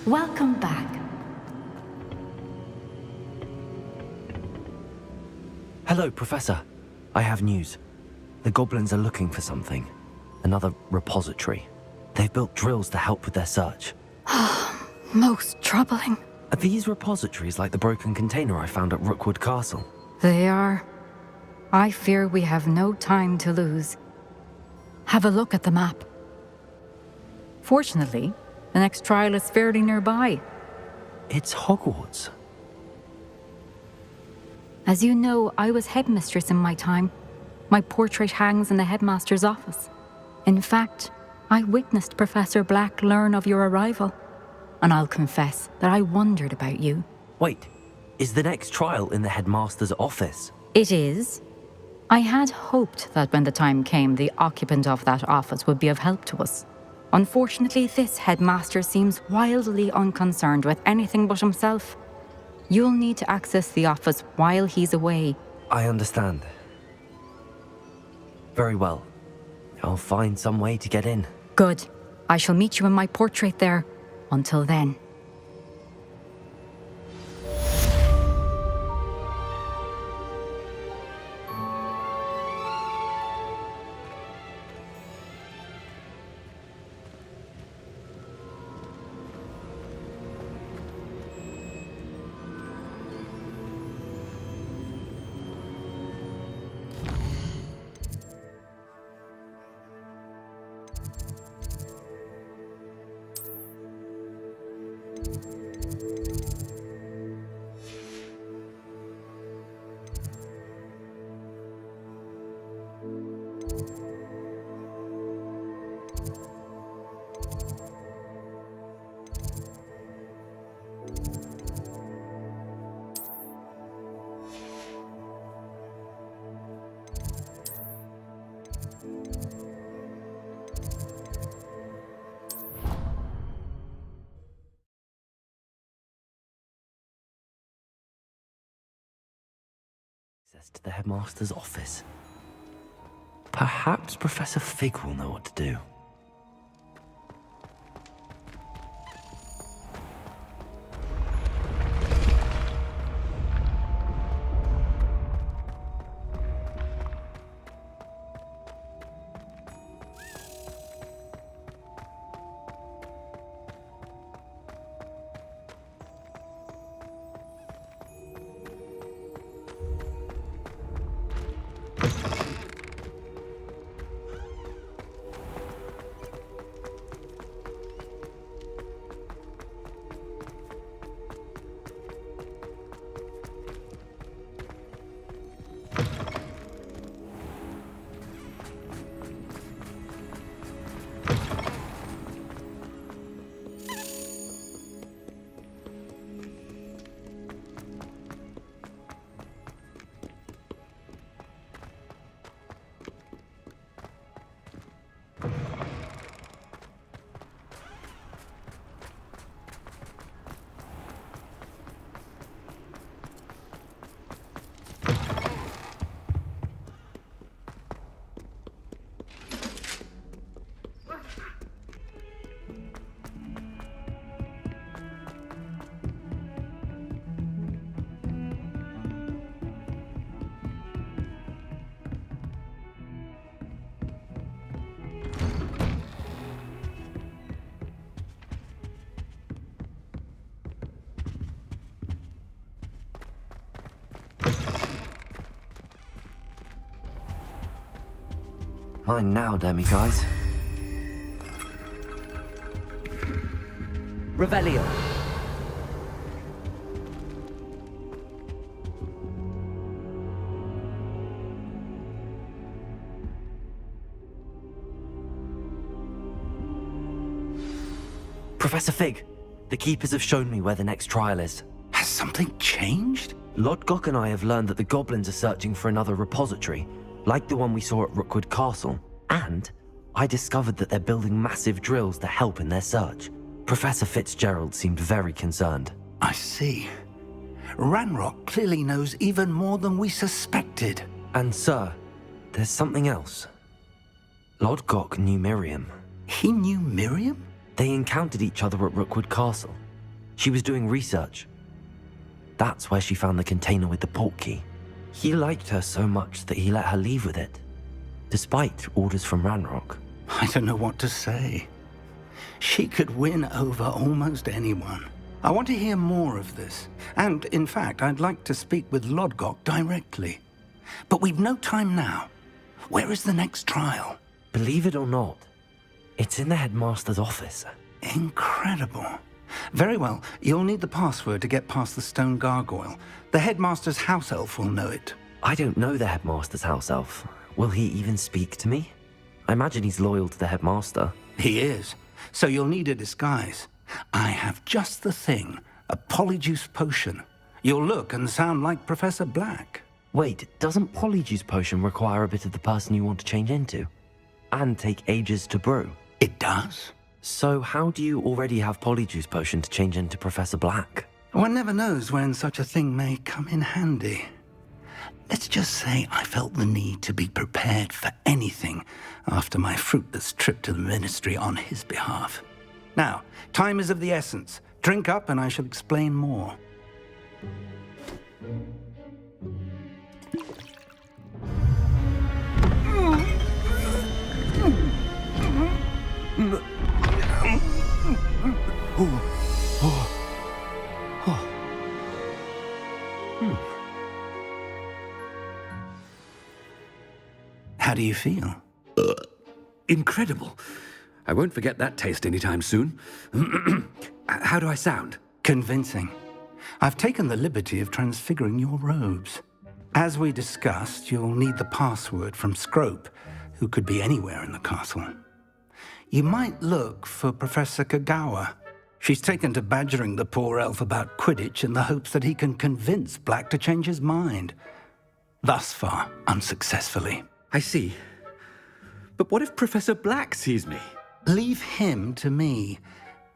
Welcome back. Hello, Professor. I have news. The goblins are looking for something. Another repository. They've built drills to help with their search. Most troubling. Are these repositories like the broken container I found at Rookwood Castle? They are. I fear we have no time to lose. Have a look at the map. Fortunately, the next trial is fairly nearby. It's Hogwarts. As you know, I was headmistress in my time. My portrait hangs in the headmaster's office. In fact, I witnessed Professor Black learn of your arrival. And I'll confess that I wondered about you. Wait, is the next trial in the headmaster's office? It is. I had hoped that when the time came, the occupant of that office would be of help to us. Unfortunately, this headmaster seems wildly unconcerned with anything but himself. You'll need to access the office while he's away. I understand. Very well. I'll find some way to get in. Good. I shall meet you in my portrait there. Until then. Access to the headmaster's office. Perhaps Professor Fig will know what to do. Mine now, demiguise. Revelio. Professor Fig, the Keepers have shown me where the next trial is. Has something changed? Lodgok and I have learned that the goblins are searching for another repository, like the one we saw at Rookwood Castle. And I discovered that they're building massive drills to help in their search. Professor Fitzgerald seemed very concerned. I see. Ranrock clearly knows even more than we suspected. And sir, there's something else. Lodgok knew Miriam. He knew Miriam? They encountered each other at Rookwood Castle. She was doing research. That's where she found the container with the portkey. He liked her so much that he let her leave with it, despite orders from Ranrock. I don't know what to say. She could win over almost anyone. I want to hear more of this. And, in fact, I'd like to speak with Lodgok directly. But we've no time now. Where is the next trial? Believe it or not, it's in the headmaster's office. Incredible. Very well. You'll need the password to get past the stone gargoyle. The headmaster's house elf will know it. I don't know the headmaster's house elf. Will he even speak to me? I imagine he's loyal to the headmaster. He is. So you'll need a disguise. I have just the thing. A polyjuice potion. You'll look and sound like Professor Black. Wait, doesn't polyjuice potion require a bit of the person you want to change into? And take ages to brew? It does. So how do you already have polyjuice potion to change into Professor Black? One never knows when such a thing may come in handy. Let's just say I felt the need to be prepared for anything after my fruitless trip to the Ministry on his behalf. Now, time is of the essence. Drink up and I shall explain more. How do you feel? Incredible. I won't forget that taste anytime soon. How do I sound? Convincing. I've taken the liberty of transfiguring your robes. As we discussed, you'll need the password from Scrope, who could be anywhere in the castle. You might look for Professor Kagawa. She's taken to badgering the poor elf about Quidditch in the hopes that he can convince Black to change his mind. Thus far, unsuccessfully. I see. But what if Professor Black sees me? Leave him to me.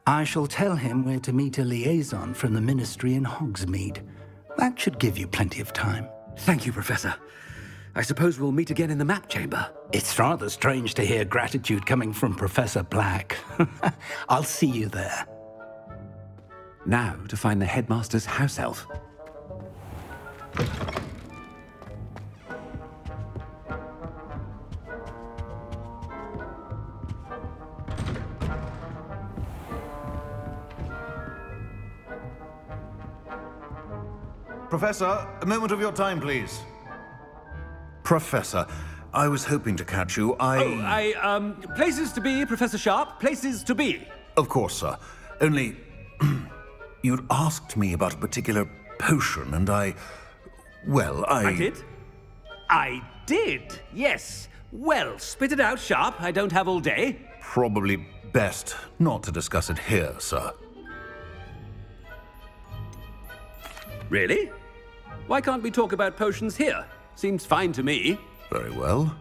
I shall tell him where to meet a liaison from the Ministry in Hogsmeade. That should give you plenty of time. Thank you, Professor. I suppose we'll meet again in the map chamber. It's rather strange to hear gratitude coming from Professor Black. I'll see you there. Now to find the headmaster's house elf. Professor, a moment of your time, please. Professor, I was hoping to catch you. Places to be, Professor Sharp. Places to be. Of course, sir. Only, you'd asked me about a particular potion, and I did? I did, yes. Well, spit it out, Sharp. I don't have all day. Probably best not to discuss it here, sir. Really? Why can't we talk about potions here? Seems fine to me. Very well.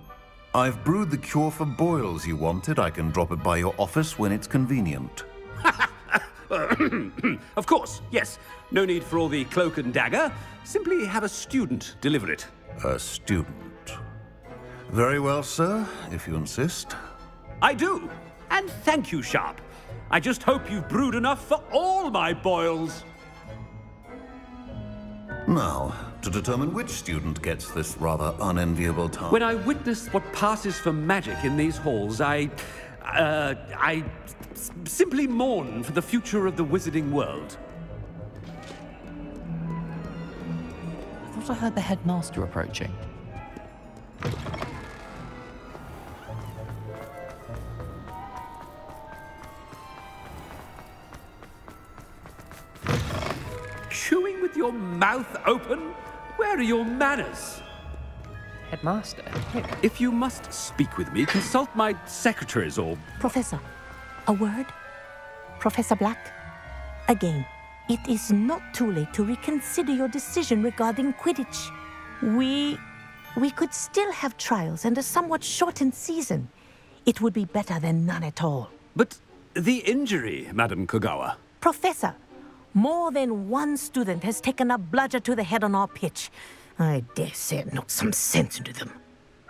I've brewed the cure for boils you wanted. I can drop it by your office when it's convenient. Of course, yes. No need for all the cloak and dagger. Simply have a student deliver it. A student. Very well, sir, if you insist. I do. And thank you, Sharp. I just hope you've brewed enough for all my boils. Now, to determine which student gets this rather unenviable task. When I witness what passes for magic in these halls, I simply mourn for the future of the wizarding world. I thought I heard the headmaster approaching. Chewing with your mouth open? Where are your manners? Headmaster? If you must speak with me, consult my secretaries or... Professor, a word? Professor Black? Again, it is not too late to reconsider your decision regarding Quidditch. We could still have trials and a somewhat shortened season. It would be better than none at all. But the injury, Madam Kagawa. Professor, more than one student has taken a bludger to the head on our pitch. I dare say it knocked some sense into them.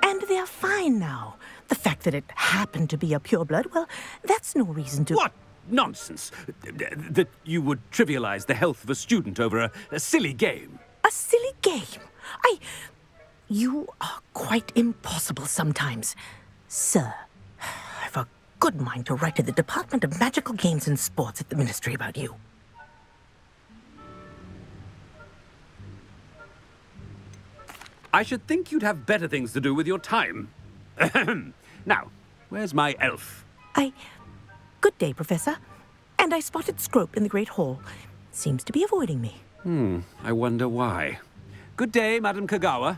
And they're fine now. The fact that it happened to be a pureblood, well, that's no reason to... What? nonsense. That you would trivialize the health of a student over a silly game. A silly game? You are quite impossible sometimes. Sir, I've a good mind to write to the Department of Magical Games and Sports at the Ministry about you. I should think you'd have better things to do with your time. Now, where's my elf? Good day, Professor. And I spotted Scrope in the Great Hall. Seems to be avoiding me. I wonder why. Good day, Madam Kagawa.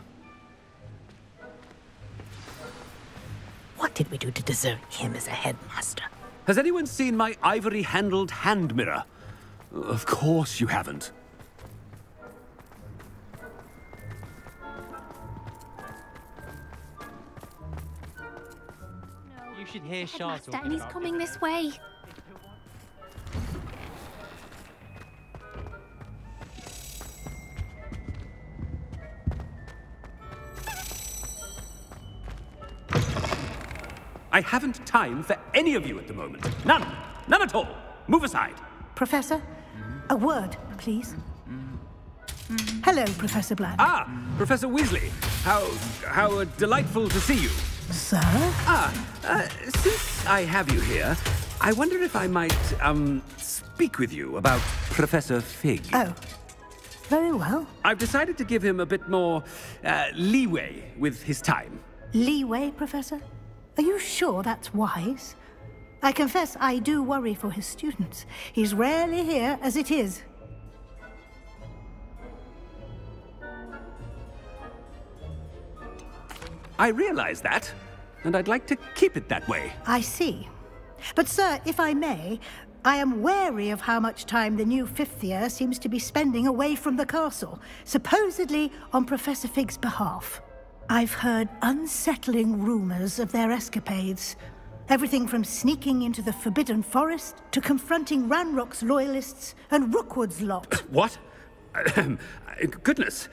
What did we do to deserve him as a headmaster? Has anyone seen my ivory-handled hand mirror? Of course you haven't. You should hear Shah Headmaster, talking and he's about coming this way. I haven't time for any of you at the moment. None. None at all. Move aside. Professor, a word, please. Hello, Professor Black. Ah, Professor Weasley. How delightful to see you. Sir? Since I have you here, I wonder if I might, speak with you about Professor Fig. Oh, very well. I've decided to give him a bit more, leeway with his time. Leeway, Professor? Are you sure that's wise? I confess I do worry for his students. He's rarely here as it is. I realize that, and I'd like to keep it that way. I see. But, sir, if I may, I am wary of how much time the new fifth year seems to be spending away from the castle, supposedly on Professor Fig's behalf. I've heard unsettling rumors of their escapades. Everything from sneaking into the Forbidden Forest to confronting Ranrock's loyalists and Rookwood's lot. What? Goodness.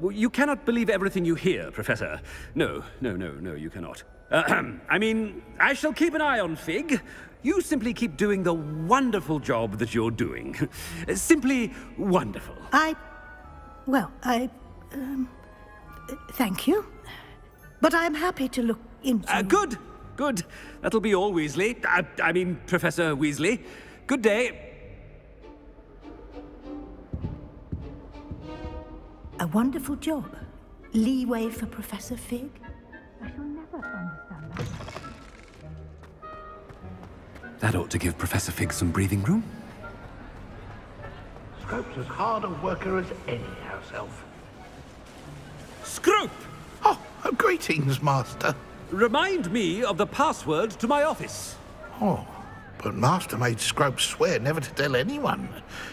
You cannot believe everything you hear, Professor. No, you cannot. I mean, I shall keep an eye on Fig. You simply keep doing the wonderful job that you're doing. Simply wonderful. Thank you. But I'm happy to look into... Good. That'll be all, Weasley. I mean, Professor Weasley. Good day. A wonderful job. Leeway for Professor Fig. I shall never understand that. That ought to give Professor Fig some breathing room. Scrope's as hard a worker as any house elf. Scrope! Oh, greetings, Master. Remind me of the password to my office. Oh, but Master made Scrope swear never to tell anyone,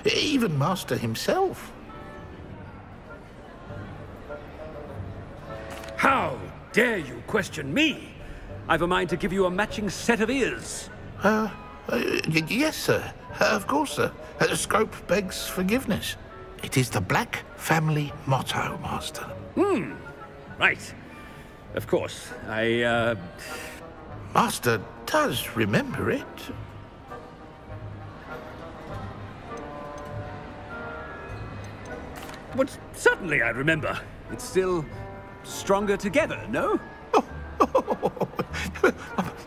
even Master himself. How dare you question me? I've a mind to give you a matching set of ears. Yes, sir. Of course, sir. Scrope begs forgiveness. It is the Black family motto, Master. Right. Of course. Master does remember it. But certainly I remember. It's still stronger together, no?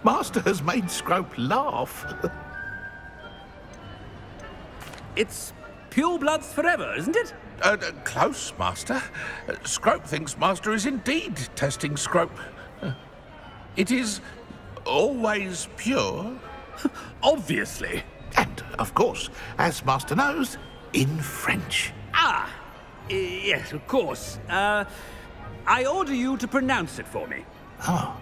Master has made Scrope laugh. It's pure bloods forever, isn't it? Close, Master. Scrope thinks Master is indeed testing Scrope. It is always pure. Obviously. And, of course, as Master knows, in French. Yes, of course. I order you to pronounce it for me. Oh,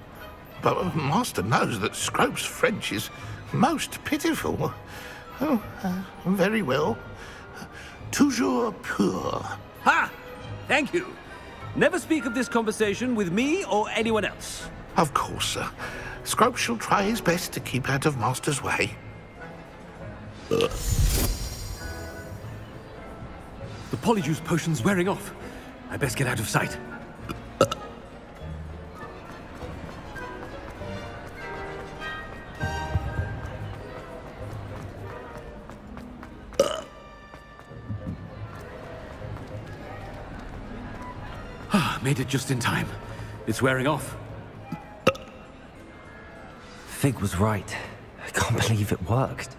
but Master knows that Scrope's French is most pitiful. Oh, very well. Toujours pur. Ha! Thank you. Never speak of this conversation with me or anyone else. Of course, sir. Scrope shall try his best to keep out of Master's way. The Polyjuice potion's wearing off. I best get out of sight. Made it just in time. It's wearing off. Fig was right. I can't believe it worked.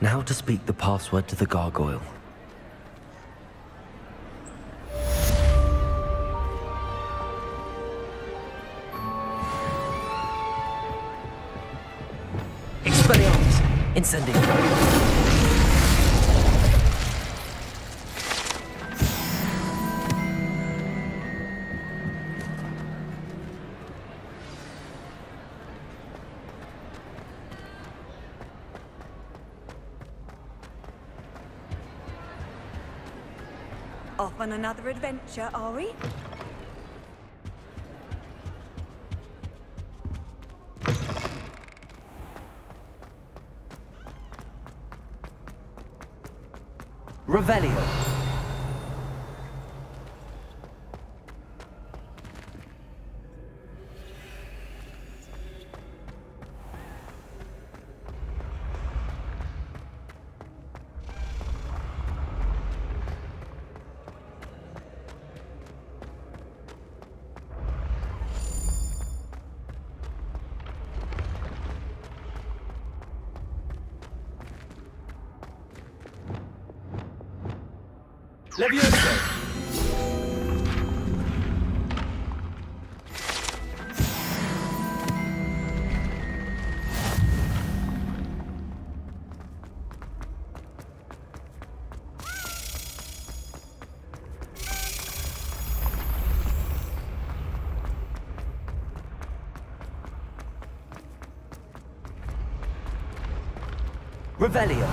Now to speak the password to the gargoyle. Expelliarmus! Incendio! Off on another adventure, are we? Revelio. Levioso! Revelio.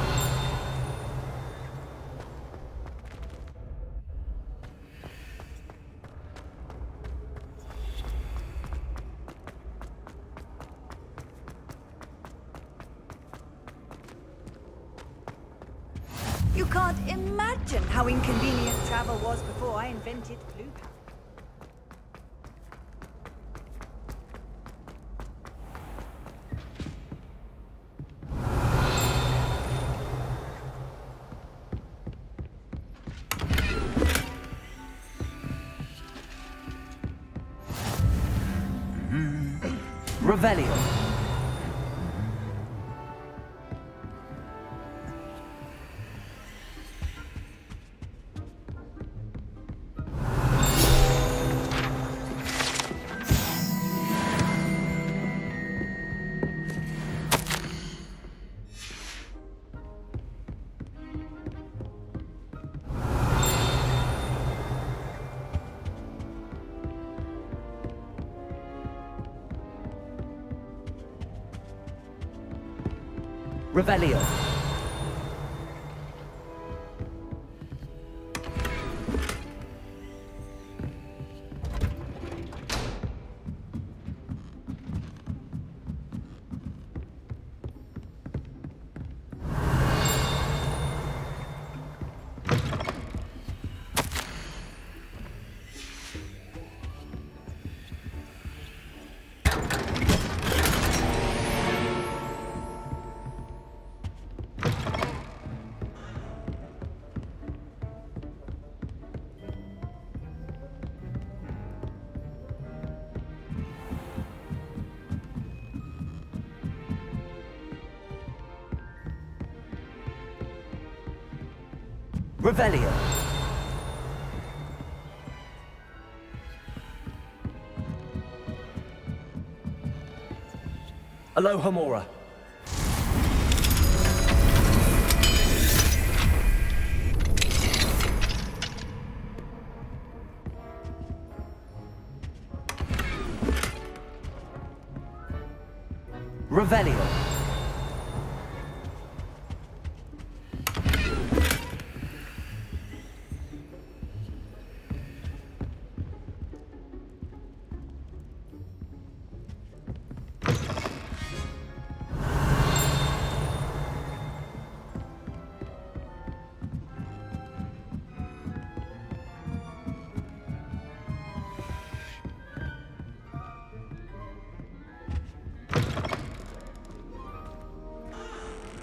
You can't imagine how inconvenient travel was before I invented Blue Power. Revelio. Revelio. Revelio. Alohomora. Revelio.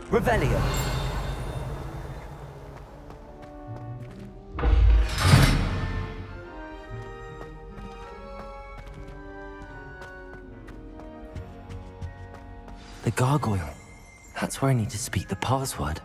Revelio. The gargoyle. That's where I need to speak the password.